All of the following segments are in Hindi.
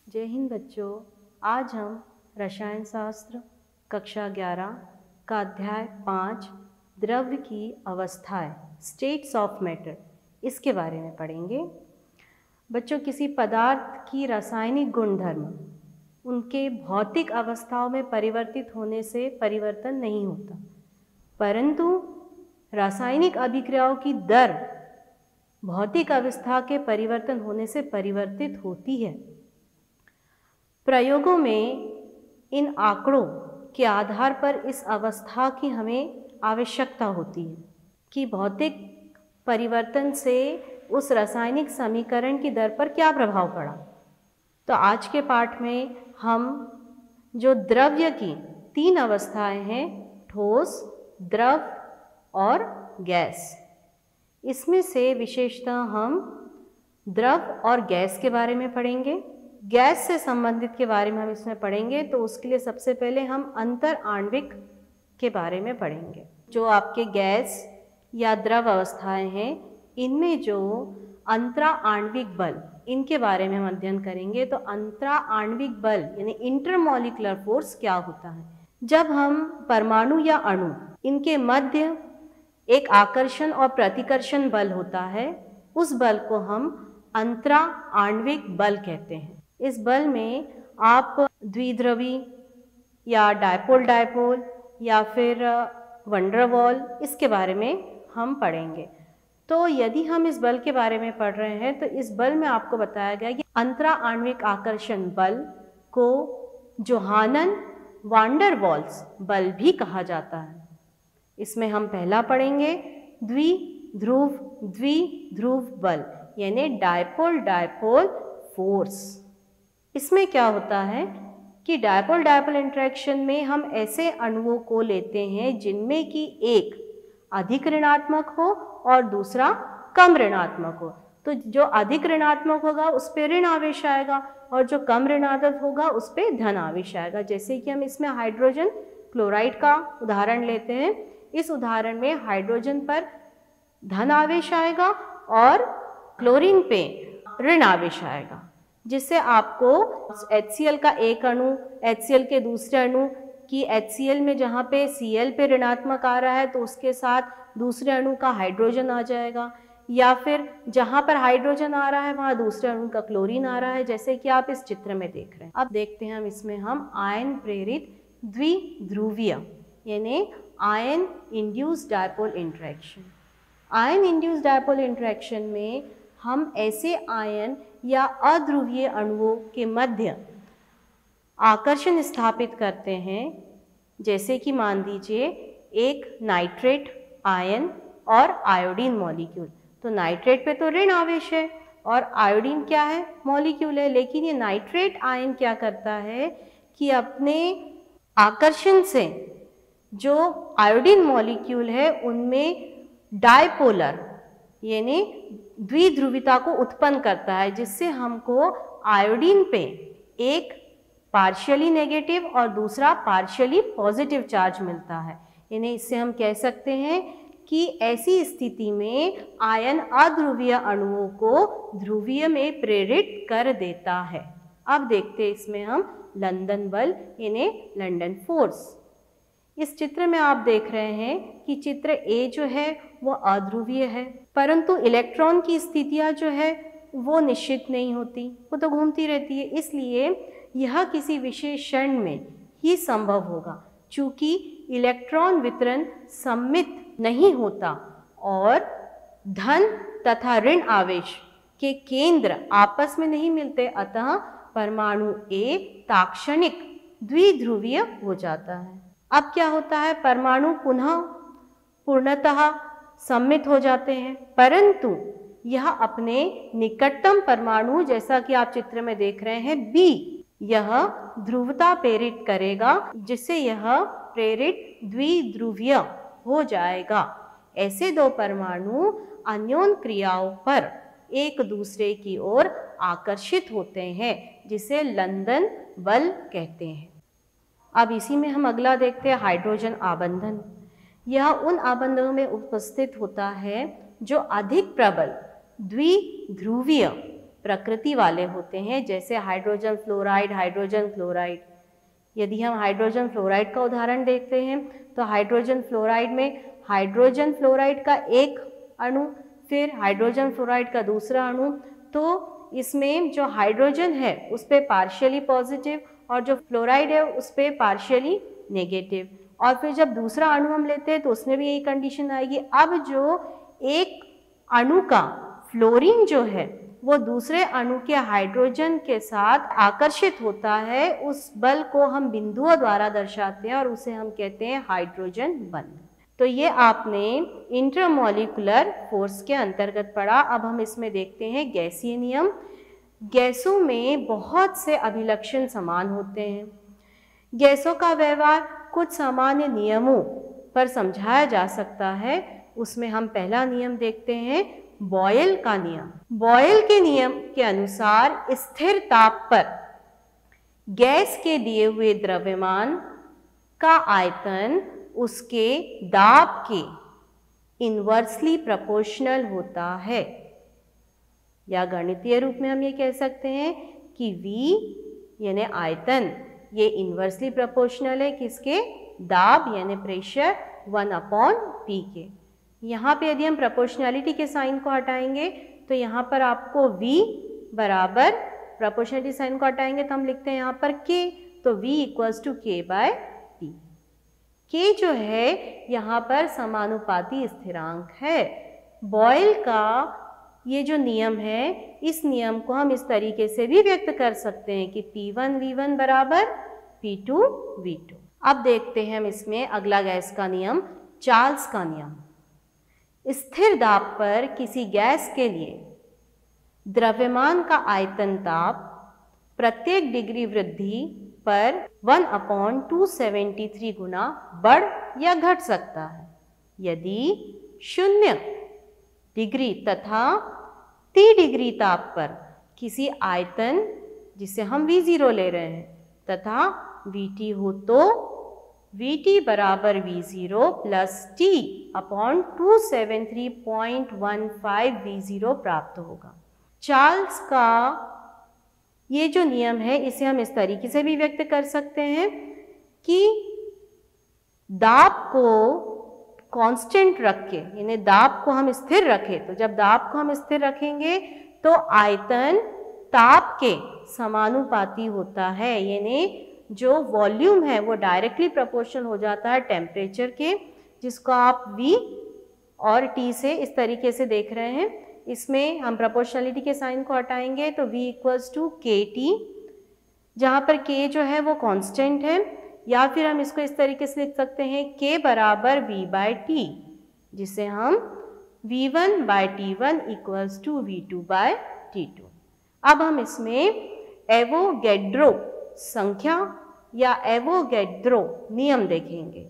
जय हिंद बच्चों। आज हम रसायन शास्त्र कक्षा 11 का अध्याय 5 द्रव्य की अवस्थाएं स्टेट्स ऑफ मैटर इसके बारे में पढ़ेंगे। बच्चों, किसी पदार्थ की रासायनिक गुणधर्म उनके भौतिक अवस्थाओं में परिवर्तित होने से परिवर्तन नहीं होता, परंतु रासायनिक अभिक्रियाओं की दर भौतिक अवस्था के परिवर्तन होने से परिवर्तित होती है। प्रयोगों में इन आंकड़ों के आधार पर इस अवस्था की हमें आवश्यकता होती है कि भौतिक परिवर्तन से उस रासायनिक समीकरण की दर पर क्या प्रभाव पड़ा। तो आज के पाठ में हम जो द्रव्य की 3 अवस्थाएं हैं, ठोस, द्रव और गैस, इसमें से विशेषतः हम द्रव और गैस के बारे में पढ़ेंगे। गैस से संबंधित के बारे में हम इसमें पढ़ेंगे, तो उसके लिए सबसे पहले हम अंतर आणविक के बारे में पढ़ेंगे। जो आपके गैस या द्रव अवस्थाएं हैं, इनमें जो अंतरा आणविक बल, इनके बारे में हम अध्ययन करेंगे। तो अंतरा आणविक बल यानी इंटरमॉलिक्यूलर फोर्स क्या होता है। जब हम परमाणु या अणु, इनके मध्य एक आकर्षण और प्रतिकर्षण बल होता है, उस बल को हम अंतरा आणविक बल कहते हैं। इस बल में आप द्विध्रुवी या डायपोल डायपोल या फिर वंडरवॉल, इसके बारे में हम पढ़ेंगे। तो यदि हम इस बल के बारे में पढ़ रहे हैं, तो इस बल में आपको बताया गया कि अंतरा आणविक आकर्षण बल को जोहानन वांडर वॉल्स बल भी कहा जाता है। इसमें हम पहला पढ़ेंगे द्विध्रुव बल यानी डायपोल डायपोल फोर्स। इसमें क्या होता है कि डायपोल डायपोल इंटरेक्शन में हम ऐसे अणुओं को लेते हैं जिनमें कि एक अधिक ऋणात्मक हो और दूसरा कम ऋणात्मक हो। तो जो अधिक ऋणात्मक होगा उस पर ऋण आवेश आएगा और जो कम ऋणात्मक होगा उस पर धन आवेश आएगा। जैसे कि हम इसमें हाइड्रोजन क्लोराइड का उदाहरण लेते हैं। इस उदाहरण में हाइड्रोजन पर धन आवेश आएगा और क्लोरीन पे ऋण आवेश आएगा, जिससे आपको HCl का एक अणु HCl के दूसरे अणु की HCl में जहाँ पे Cl पे ऋणात्मक आ रहा है, तो उसके साथ दूसरे अणु का हाइड्रोजन आ जाएगा, या फिर जहाँ पर हाइड्रोजन आ रहा है वहाँ दूसरे अणु का क्लोरीन आ रहा है, जैसे कि आप इस चित्र में देख रहे हैं। अब देखते हैं इसमें हम आयन प्रेरित द्विध्रुवीय यानी ion induced dipole interaction. Ion induced dipole interaction में हम ऐसे आयन या अध्रुवीय अणुओं के मध्य आकर्षण स्थापित करते हैं, जैसे कि मान लीजिए एक नाइट्रेट आयन और आयोडीन मॉलिक्यूल। तो नाइट्रेट पे तो ऋण आवेश है और आयोडीन क्या है, मॉलिक्यूल है। लेकिन ये नाइट्रेट आयन क्या करता है कि अपने आकर्षण से जो आयोडीन मॉलिक्यूल है उनमें डायपोलर यानी द्विध्रुविता को उत्पन्न करता है, जिससे हमको आयोडीन पे एक पार्शियली नेगेटिव और दूसरा पार्शियली पॉजिटिव चार्ज मिलता है। यानी इससे हम कह सकते हैं कि ऐसी स्थिति में आयन अध्रुवीय अणुओं को ध्रुवीय में प्रेरित कर देता है। अब देखते हैं इसमें हम लंदन बल यानी लंदन फोर्स। इस चित्र में आप देख रहे हैं कि चित्र ए जो है वो अध्रुवीय है, परंतु इलेक्ट्रॉन की स्थितियां जो है वो निश्चित नहीं होती, वो तो घूमती रहती है। इसलिए यह किसी विशेष क्षण में ही संभव होगा, चूँकि इलेक्ट्रॉन वितरण सममित नहीं होता और धन तथा ऋण आवेश के केंद्र आपस में नहीं मिलते, अतः परमाणु ए ताक्षणिक द्विध्रुवीय हो जाता है। अब क्या होता है, परमाणु पुनः पूर्णतः सम्मित हो जाते हैं, परंतु यह अपने निकटतम परमाणु, जैसा कि आप चित्र में देख रहे हैं बी, यह ध्रुवता प्रेरित करेगा, जिससे यह प्रेरित द्विध्रुवीय हो जाएगा। ऐसे दो परमाणु अन्योन क्रियाओं पर एक दूसरे की ओर आकर्षित होते हैं, जिसे लंदन बल कहते हैं। अब इसी में हम अगला देखते हैं हाइड्रोजन आबंधन। यह उन आबंधनों में उपस्थित होता है जो अधिक प्रबल द्विध्रुवीय प्रकृति वाले होते हैं, जैसे हाइड्रोजन फ्लोराइड, हाइड्रोजन क्लोराइड। यदि हम हाइड्रोजन फ्लोराइड का उदाहरण देखते हैं तो हाइड्रोजन फ्लोराइड में हाइड्रोजन फ्लोराइड का एक अणु, फिर हाइड्रोजन फ्लोराइड का दूसरा अणु, तो इसमें जो हाइड्रोजन है उस पर पार्शियली पॉजिटिव और जो फ्लोराइड है उस पर पार्शियली नेगेटिव। और फिर जब दूसरा अणु हम लेते हैं तो उसमें भी यही कंडीशन आएगी। अब जो एक अणु का फ्लोरीन जो है वो दूसरे अणु के हाइड्रोजन के साथ आकर्षित होता है, उस बल को हम बिंदुओं द्वारा दर्शाते हैं और उसे हम कहते हैं हाइड्रोजन बंध। तो ये आपने इंटरमॉलिक्यूलर फोर्स के अंतर्गत पढ़ा। अब हम इसमें देखते हैं गैसीय नियम। गैसों में बहुत से अभिलक्षण समान होते हैं। गैसों का व्यवहार कुछ सामान्य नियमों पर समझाया जा सकता है। उसमें हम पहला नियम देखते हैं, बॉयल का नियम। बॉयल के नियम के अनुसार स्थिर ताप पर गैस के दिए हुए द्रव्यमान का आयतन उसके दाब के इन्वर्सली प्रोपोर्शनल होता है, या गणितीय रूप में हम ये कह सकते हैं कि V यानी आयतन ये इन्वर्सली प्रोपोर्शनल है किसके, दाब यानी प्रेशर 1/P के। यहाँ पे यदि हम प्रोपोर्शनैलिटी के साइन को हटाएंगे तो यहाँ पर आपको V बराबर, प्रोपोर्शनैलिटी साइन को हटाएंगे तो हम लिखते हैं यहाँ पर K, तो V = K/P। K जो है यहाँ पर समानुपाती स्थिरांक है। बॉयल का ये जो नियम है, इस नियम को हम इस तरीके से भी व्यक्त कर सकते हैं कि P1V1 बराबर P2V2। अब देखते हैं हम इसमें अगला गैस का नियम, चार्ल्स का नियम। स्थिर दाब पर किसी गैस के लिए द्रव्यमान का आयतन ताप प्रत्येक डिग्री वृद्धि पर 1/273 गुना बढ़ या घट सकता है। यदि 0 डिग्री तथा 30 डिग्री ताप पर किसी आयतन, जिसे हम V0 ले रहे हैं, तथा Vt हो तो Vt बराबर V0 plus T upon 273.15 V0 प्राप्त होगा। चार्ल्स का ये जो नियम है इसे हम इस तरीके से भी व्यक्त कर सकते हैं कि दाब को कांस्टेंट रख के, यानी दाब को हम स्थिर रखें, तो जब दाब को हम स्थिर रखेंगे तो आयतन ताप के समानुपाती होता है, यानी जो वॉल्यूम है वो डायरेक्टली प्रोपोर्शनल हो जाता है टेम्परेचर के, जिसको आप V और T से इस तरीके से देख रहे हैं। इसमें हम प्रोपोर्शनलिटी के साइन को हटाएंगे तो V = KT, जहाँ पर K जो है वो कांस्टेंट है, या फिर हम इसको इस तरीके से लिख सकते हैं K बराबर V/T, जिसे हम V1/T1 = V2/T2। अब हम इसमें एवोगैड्रो संख्या या एवोगैड्रो नियम देखेंगे।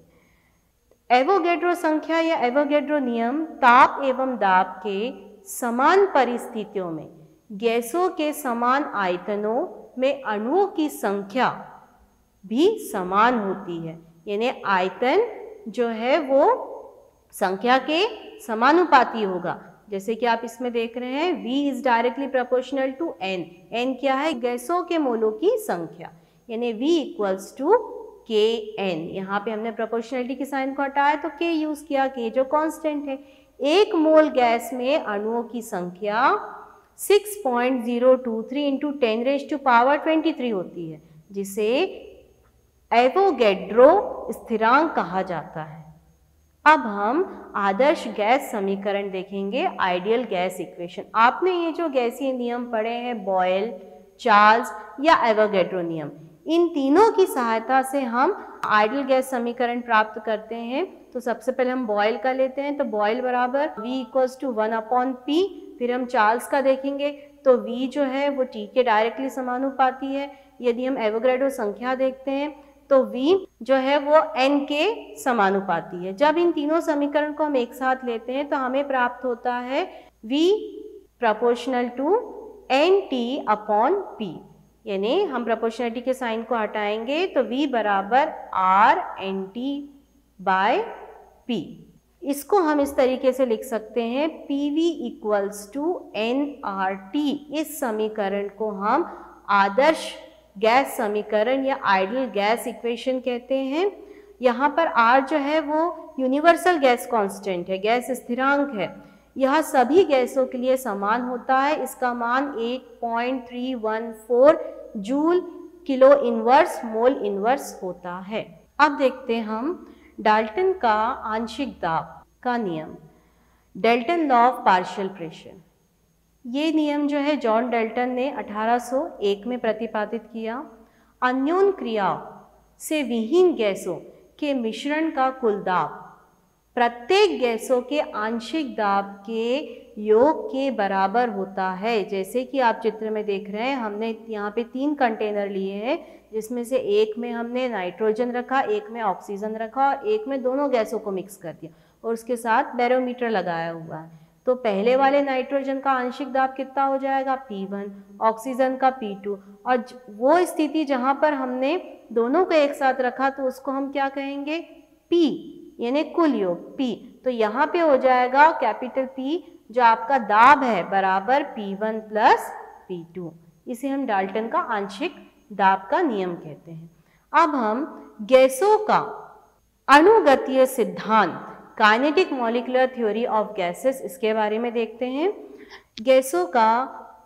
एवोगैड्रो संख्या या एवोगैड्रो नियम ताप एवं दाब के समान परिस्थितियों में गैसों के समान आयतनों में अणुओं की संख्या भी समान होती है, यानी आयतन जो है वो संख्या के समानुपाती होगा। जैसे कि आप इसमें देख रहे हैं V is directly proportional to N। N क्या है, गैसों के मोलों की संख्या, यानी V = Kn। यहाँ पे हमने प्रोपोर्शनलिटी के साइन को हटाया तो K यूज किया, K जो कांस्टेंट है। 1 मोल गैस में अणुओं की संख्या 6.023 × 10⁻23 होती है, जिसे एवोगैड्रो स्थिरांक कहा जाता है। अब हम आदर्श गैस समीकरण देखेंगे, आइडियल गैस इक्वेशन। आपने ये जो गैसीय नियम पढ़े हैं, बॉयल, चार्ल्स या एवोगैड्रो नियम, इन तीनों की सहायता से हम आइडियल गैस समीकरण प्राप्त करते हैं। तो सबसे पहले हम बॉयल का लेते हैं, तो बॉयल बराबर V = 1/P। फिर हम चार्ल्स का देखेंगे तो V जो है वो T के डायरेक्टली समानुपाती है। यदि हम एवोगैड्रो संख्या देखते हैं तो V जो है वो N के समानुपाती है। जब इन तीनों समीकरण को हम एक साथ लेते हैं तो हमें प्राप्त होता है V = NT/P, यानी हम प्रोपोर्शनलिटी के साइन को हटाएंगे तो V बराबर RNT/P। इसको हम इस तरीके से लिख सकते हैं PV इक्वल्स टू nRT। इस समीकरण को हम आदर्श गैस समीकरण या आइडियल गैस इक्वेशन कहते हैं। यहाँ पर R जो है वो यूनिवर्सल गैस कांस्टेंट है, गैस स्थिरांक है। यह सभी गैसों के लिए समान होता है। इसका मान 8.314 joule kilo inverse mole inverse होता है। अब देखते हैं हम डाल्टन का आंशिक दाब का नियम, Dalton law of partial pressure. ये नियम जो है जॉन डाल्टन ने 1801 में प्रतिपादित किया। अन्योन क्रिया से विहीन गैसों के मिश्रण का कुल दाब प्रत्येक गैसों के आंशिक दाब के योग के बराबर होता है। जैसे कि आप चित्र में देख रहे हैं, हमने यहाँ पे 3 कंटेनर लिए हैं, जिसमें से एक में हमने नाइट्रोजन रखा, एक में ऑक्सीजन रखा और एक में दोनों गैसों को मिक्स कर दिया और उसके साथ बैरोमीटर लगाया हुआ है। तो पहले वाले नाइट्रोजन का आंशिक दाब कितना हो जाएगा, P1, ऑक्सीजन का P2, और वो स्थिति जहाँ पर हमने दोनों को एक साथ रखा तो उसको हम क्या कहेंगे, P, यानी कुल योग P। तो यहाँ पे हो जाएगा कैपिटल P जो आपका दाब है बराबर P1 प्लस P2। इसे हम डाल्टन का आंशिक दाब का नियम कहते हैं। अब हम गैसों का अणुगतीय सिद्धांत, kinetic molecular theory of gases, इसके बारे में देखते हैं। गैसों का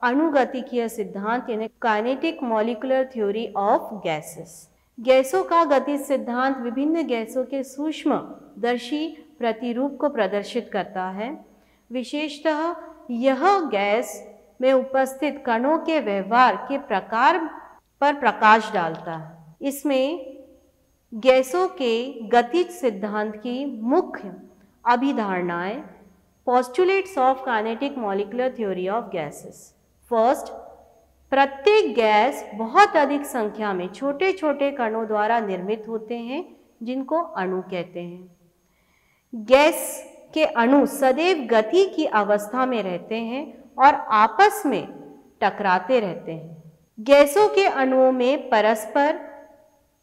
अणुगतिकीय सिद्धांत यानी kinetic molecular theory of gases. गैसों का गतिज सिद्धांत विभिन्न गैसों के सूक्ष्मदर्शी प्रतिरूप को प्रदर्शित करता है। विशेषतः यह गैस में उपस्थित कणों के व्यवहार के प्रकार पर प्रकाश डालता है। इसमें गैसों के गतिज सिद्धांत की मुख्य अभिधारणाएं, postulates of kinetic molecular theory of gases. First, प्रत्येक गैस बहुत अधिक संख्या में छोटे छोटे कणों द्वारा निर्मित होते हैं जिनको अणु कहते हैं। गैस के अणु सदैव गति की अवस्था में रहते हैं और आपस में टकराते रहते हैं। गैसों के अणुओं में परस्पर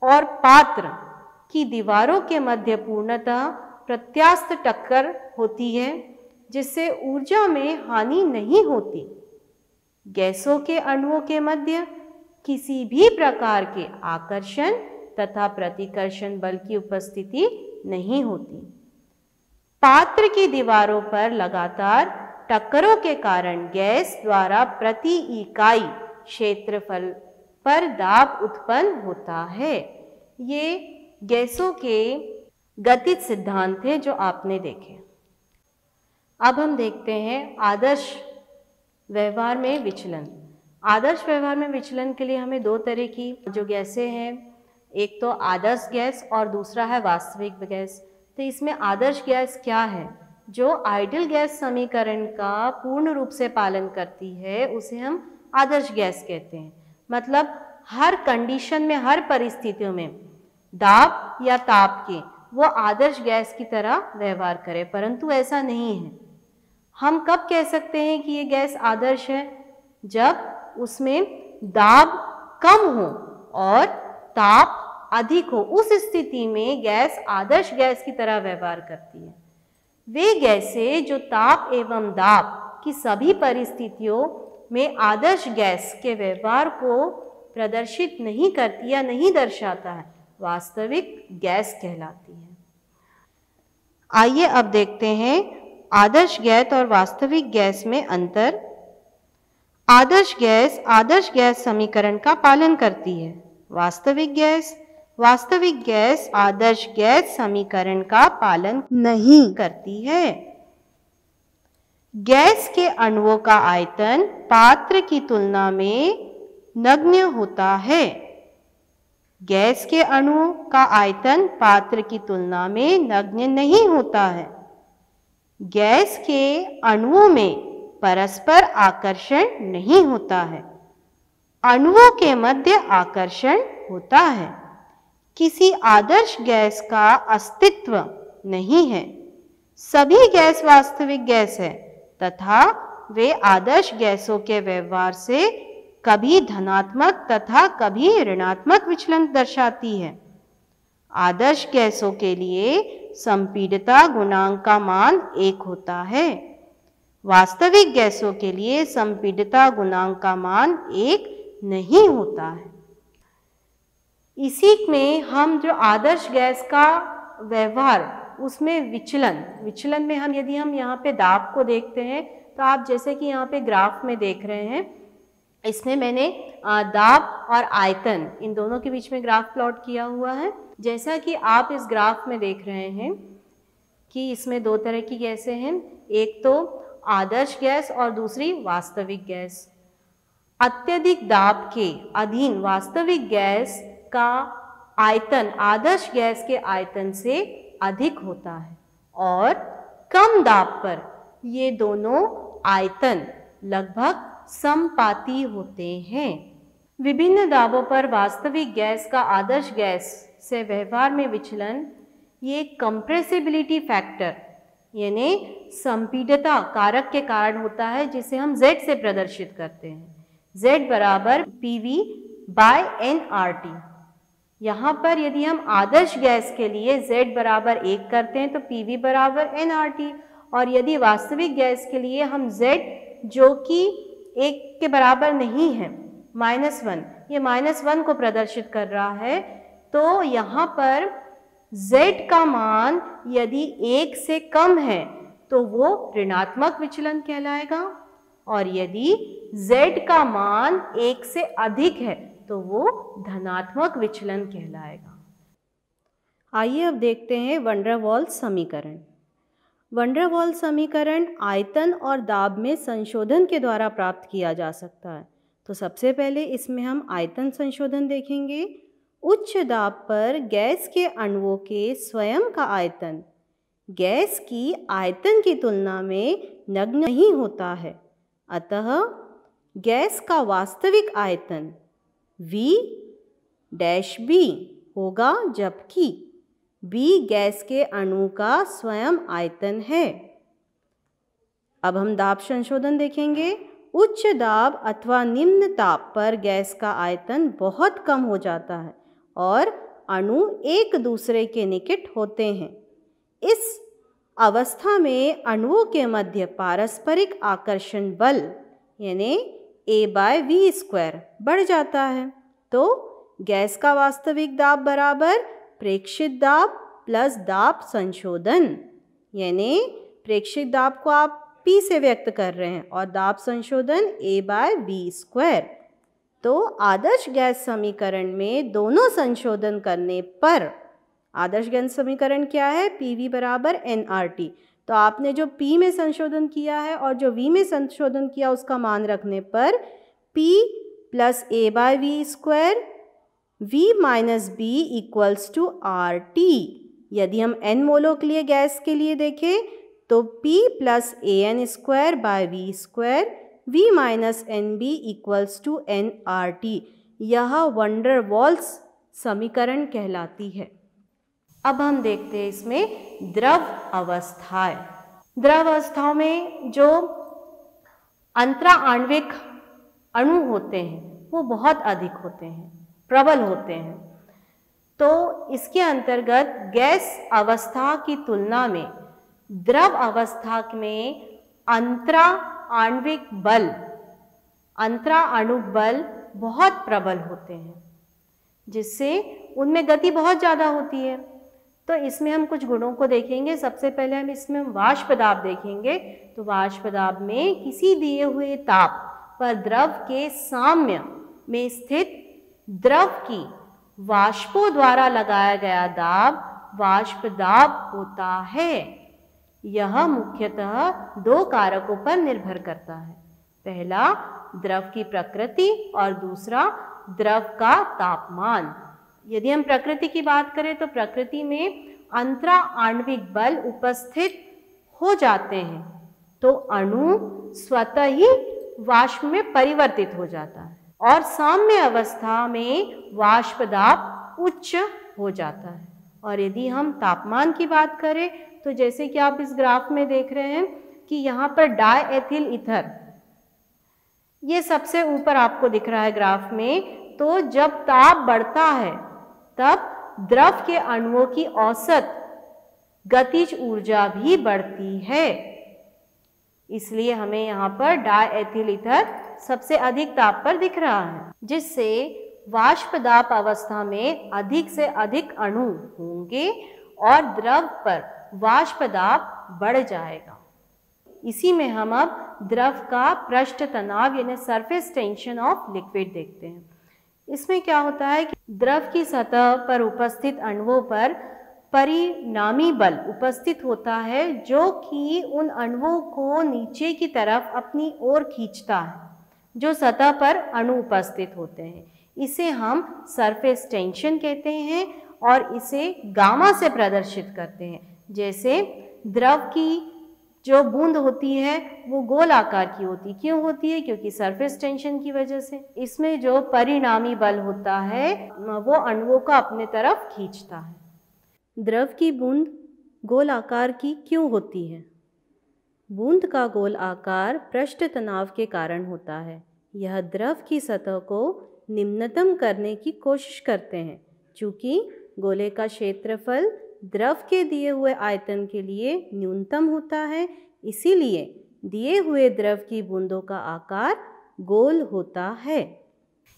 और पात्र की दीवारों के मध्य पूर्णतः प्रत्यास्थ टक्कर होती है, जिससे ऊर्जा में हानि नहीं होती। गैसों के अणुओं के मध्य किसी भी प्रकार के आकर्षण तथा प्रतिकर्षण बल की उपस्थिति नहीं होती। पात्र की दीवारों पर लगातार टक्करों के कारण गैस द्वारा प्रति इकाई क्षेत्रफल पर दाब उत्पन्न होता है। ये गैसों के गतिज सिद्धांत थे जो आपने देखे। अब हम देखते हैं आदर्श व्यवहार में विचलन। आदर्श व्यवहार में विचलन के लिए हमें 2 तरह की जो गैसें हैं, एक तो आदर्श गैस और दूसरा है वास्तविक गैस। तो इसमें आदर्श गैस क्या है, जो आइडियल गैस समीकरण का पूर्ण रूप से पालन करती है, उसे हम आदर्श गैस कहते हैं। मतलब हर कंडीशन में, हर परिस्थितियों में दाब या ताप के वो आदर्श गैस की तरह व्यवहार करे, परंतु ऐसा नहीं है। हम कब कह सकते हैं कि ये गैस आदर्श है, जब उसमें दाब कम हो और ताप अधिक हो। उस स्थिति में गैस आदर्श गैस की तरह व्यवहार करती है। वे गैसें जो ताप एवं दाब की सभी परिस्थितियों में आदर्श गैस के व्यवहार को प्रदर्शित नहीं करती या नहीं दर्शाता है, वास्तविक गैस कहलाती है। आइए अब देखते हैं आदर्श गैस और वास्तविक गैस में अंतर। आदर्श गैस समीकरण का पालन करती है। वास्तविक गैस आदर्श गैस समीकरण का पालन नहीं करती है। गैस के अणुओं का आयतन पात्र की तुलना में नगण्य होता है। गैस के अणुओं का आयतन पात्र की तुलना में नगण्य नहीं होता है। गैस के अणुओं में परस्पर आकर्षण नहीं होता है, अणुओं के मध्य आकर्षण होता है। किसी आदर्श गैस का अस्तित्व नहीं है। सभी गैस वास्तविक गैस है तथा वे आदर्श गैसों के व्यवहार से कभी धनात्मक तथा कभी ऋणात्मक विचलन दर्शाती है। आदर्श गैसों के लिए संपीडितता गुणांक का मान 1 होता है। वास्तविक गैसों के लिए संपीडितता गुणांक का मान 1 नहीं होता है। इसी में हम जो आदर्श गैस का व्यवहार, उसमें विचलन में हम यदि हम यहाँ पे दाब को देखते हैं तो आप जैसे कि यहाँ पे ग्राफ में देख रहे हैं, इसमें मैंने दाब और आयतन इन दोनों के बीच में ग्राफ प्लॉट किया हुआ है। जैसा कि आप इस ग्राफ में देख रहे हैं कि इसमें दो तरह की गैसें हैं, एक तो आदर्श गैस और दूसरी वास्तविक गैस। अत्यधिक दाब के अधीन वास्तविक गैस का आयतन आदर्श गैस के आयतन से अधिक होता है और कम दाब पर ये दोनों आयतन लगभग समपाती होते हैं। विभिन्न दाबों पर वास्तविक गैस का आदर्श गैस से व्यवहार में विचलन ये कंप्रेसिबिलिटी फैक्टर यानी संपीडितता कारक के कारण होता है, जिसे हम Z से प्रदर्शित करते हैं। Z बराबर PV/nRT। यहाँ पर यदि हम आदर्श गैस के लिए Z बराबर 1 करते हैं तो PV बराबर nRT, और यदि वास्तविक गैस के लिए हम Z जो कि 1 के बराबर नहीं है -1, ये -1 को प्रदर्शित कर रहा है, तो यहाँ पर Z का मान यदि 1 से कम है तो वो ऋणात्मक विचलन कहलाएगा, और यदि Z का मान 1 से अधिक है तो वो धनात्मक विचलन कहलाएगा। आइए अब देखते हैं वैन डर वाल्स समीकरण। वैन डर वाल्स समीकरण आयतन और दाब में संशोधन के द्वारा प्राप्त किया जा सकता है। तो सबसे पहले इसमें हम आयतन संशोधन देखेंगे। उच्च दाब पर गैस के अणुओं के स्वयं का आयतन गैस की आयतन की तुलना में नगण्य नहीं होता है, अतः गैस का वास्तविक आयतन V' होगा, जबकि B गैस के अणु का स्वयं आयतन है। अब हम दाब संशोधन देखेंगे। उच्च दाब अथवा निम्न ताप पर गैस का आयतन बहुत कम हो जाता है और अणु एक दूसरे के निकट होते हैं। इस अवस्था में अणुओं के मध्य पारस्परिक आकर्षण बल यानी A/V² बढ़ जाता है। तो गैस का वास्तविक दाब बराबर प्रेक्षित दाब प्लस दाब संशोधन, यानी प्रेक्षित दाब को आप P से व्यक्त कर रहे हैं और दाब संशोधन A/V²। तो आदर्श गैस समीकरण में दोनों संशोधन करने पर आदर्श गैस समीकरण क्या है? PV बराबर nRT। तो आपने जो P में संशोधन किया है और जो V में संशोधन किया उसका मान रखने पर P plus A/V², V minus B equals to RT। यदि हम n मोलों के लिए गैस के लिए देखें तो P plus AN²/V², V minus NB equals to nRT। यह वैन डर वाल्स समीकरण कहलाती है। अब हम देखते हैं इसमें द्रव अवस्थाएं। द्रव अवस्थाओं में जो अंतरा आणविक अणु होते हैं वो बहुत अधिक होते हैं, प्रबल होते हैं। तो इसके अंतर्गत गैस अवस्था की तुलना में द्रव अवस्था में अंतरा आणविक बल, अंतरा अणु बल बहुत प्रबल होते हैं, जिससे उनमें गति बहुत ज़्यादा होती है। तो इसमें हम कुछ गुणों को देखेंगे। सबसे पहले हम इसमें वाष्प दाब देखेंगे। तो वाष्प दाब में किसी दिए हुए ताप पर द्रव के साम्य में स्थित द्रव की वाष्पों द्वारा लगाया गया दाब वाष्प दाब होता है। यह मुख्यतः दो कारकों पर निर्भर करता है। पहला द्रव की प्रकृति और दूसरा द्रव का तापमान। यदि हम प्रकृति की बात करें तो प्रकृति में अंतरा आणविक बल उपस्थित हो जाते हैं तो अणु स्वतः ही वाष्प में परिवर्तित हो जाता है, और साम्य अवस्था में वाष्प दाब उच्च हो जाता है। और यदि हम तापमान की बात करें तो जैसे कि आप इस ग्राफ में देख रहे हैं कि यहाँ पर डायएथिल ईथर ये सबसे ऊपर आपको दिख रहा है ग्राफ में। तो जब ताप बढ़ता है तब द्रव के अणुओं की औसत गतिज ऊर्जा भी बढ़ती है। इसलिए हमें यहाँ पर डायएथिल ईथर सबसे अधिक ताप पर दिख रहा है, जिससे वाष्प दाब अवस्था में अधिक से अधिक अणु होंगे और द्रव पर वाष्प दाब बढ़ जाएगा। इसी में हम अब द्रव का पृष्ठ तनाव यानी सरफेस टेंशन ऑफ लिक्विड देखते हैं। इसमें क्या होता है कि द्रव की सतह पर उपस्थित अणुओं पर परिणामी बल उपस्थित होता है, जो कि उन अणुओं को नीचे की तरफ अपनी ओर खींचता है, जो सतह पर अणु उपस्थित होते हैं। इसे हम सरफेस टेंशन कहते हैं और इसे गामा से प्रदर्शित करते हैं। जैसे द्रव की जो बूंद होती है वो गोल आकार की होती, क्यों होती है? क्योंकि सरफेस टेंशन की वजह से। इसमें जो परिणामी बल होता है वो अणुओं को अपने तरफ खींचता है। द्रव की बूंद गोल आकार की क्यों होती है? बूंद का गोल आकार पृष्ठ तनाव के कारण होता है। यह द्रव की सतह को निम्नतम करने की कोशिश करते हैं। चूँकि गोले का क्षेत्रफल द्रव के दिए हुए आयतन के लिए न्यूनतम होता है, इसीलिए दिए हुए द्रव की बूंदों का आकार गोल होता है।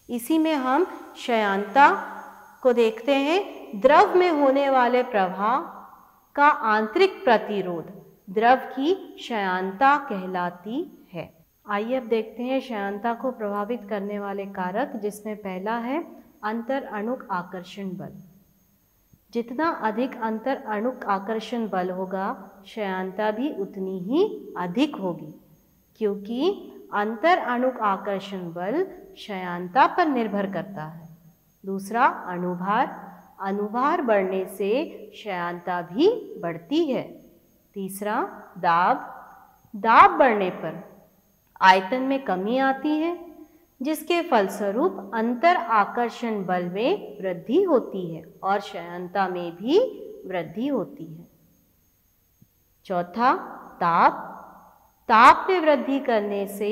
इसी में हम क्षयांता को देखते हैं। द्रव में होने वाले प्रवाह का आंतरिक प्रतिरोध द्रव की क्षयांता कहलाती है। आइए अब देखते हैं क्षयांता को प्रभावित करने वाले कारक, जिसमें पहला है अंतर अणुक आकर्षण बल। जितना अधिक अंतर अणुक आकर्षण बल होगा, क्षयांता भी उतनी ही अधिक होगी, क्योंकि अंतर अणुक आकर्षण बल क्षयांता पर निर्भर करता है। दूसरा अणुभार, अणुभार बढ़ने से क्षयांता भी बढ़ती है। तीसरा दाब, दाब बढ़ने पर आयतन में कमी आती है, जिसके फलस्वरूप अंतर आकर्षण बल में वृद्धि होती है और क्षयांता में भी वृद्धि होती है। चौथा ताप, ताप में वृद्धि करने से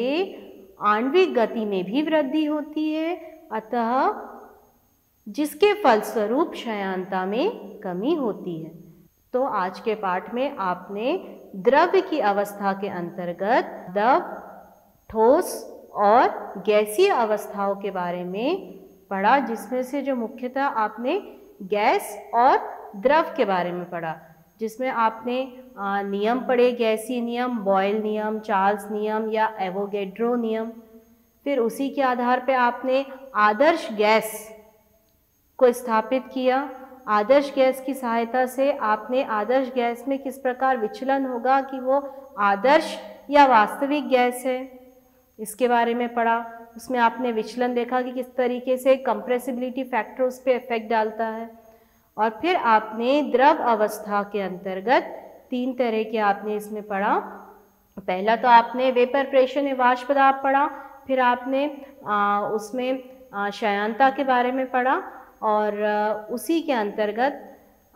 आणविक गति में भी वृद्धि होती है, अतः जिसके फलस्वरूप क्षयांता में कमी होती है। तो आज के पाठ में आपने द्रव की अवस्था के अंतर्गत द्रव, ठोस और गैसीय अवस्थाओं के बारे में पढ़ा, जिसमें से जो मुख्यतः आपने गैस और द्रव के बारे में पढ़ा, जिसमें आपने नियम पढ़े, गैसीय नियम, बॉयल नियम, चार्ल्स नियम या एवोगैड्रो नियम। फिर उसी के आधार पर आपने आदर्श गैस को स्थापित किया। आदर्श गैस की सहायता से आपने आदर्श गैस में किस प्रकार विचलन होगा कि वो आदर्श या वास्तविक गैस है, इसके बारे में पढ़ा। उसमें आपने विचलन देखा कि किस तरीके से कंप्रेसिबिलिटी फैक्टर उस पर इफेक्ट डालता है। और फिर आपने द्रव अवस्था के अंतर्गत 3 तरह के आपने इसमें पढ़ा। पहला तो आपने वेपर प्रेशर या वाष्प दाब पढ़ा, फिर आपने उसमें क्षयांता के बारे में पढ़ा और उसी के अंतर्गत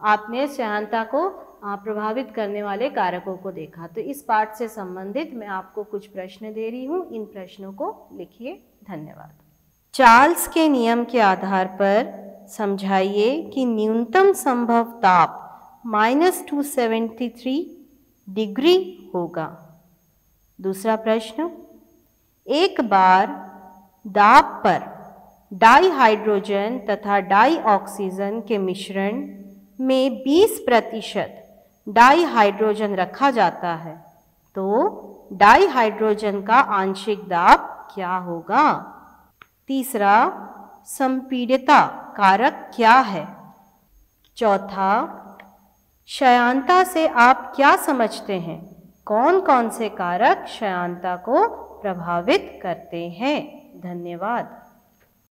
आपने क्षयांता को प्रभावित करने वाले कारकों को देखा। तो इस पाठ से संबंधित मैं आपको कुछ प्रश्न दे रही हूँ, इन प्रश्नों को लिखिए। धन्यवाद। चार्ल्स के नियम के आधार पर समझाइए कि न्यूनतम संभव ताप -273 डिग्री होगा। दूसरा प्रश्न, एक बार दाब पर डाई हाइड्रोजन तथा डाई ऑक्सीजन के मिश्रण में 20% डाई हाइड्रोजन रखा जाता है, तो डाई हाइड्रोजन का आंशिक दाब क्या होगा? तीसरा, संपीड्यता कारक क्या है? चौथा, क्षयांता से आप क्या समझते हैं? कौन कौन से कारक क्षयांता को प्रभावित करते हैं? धन्यवाद।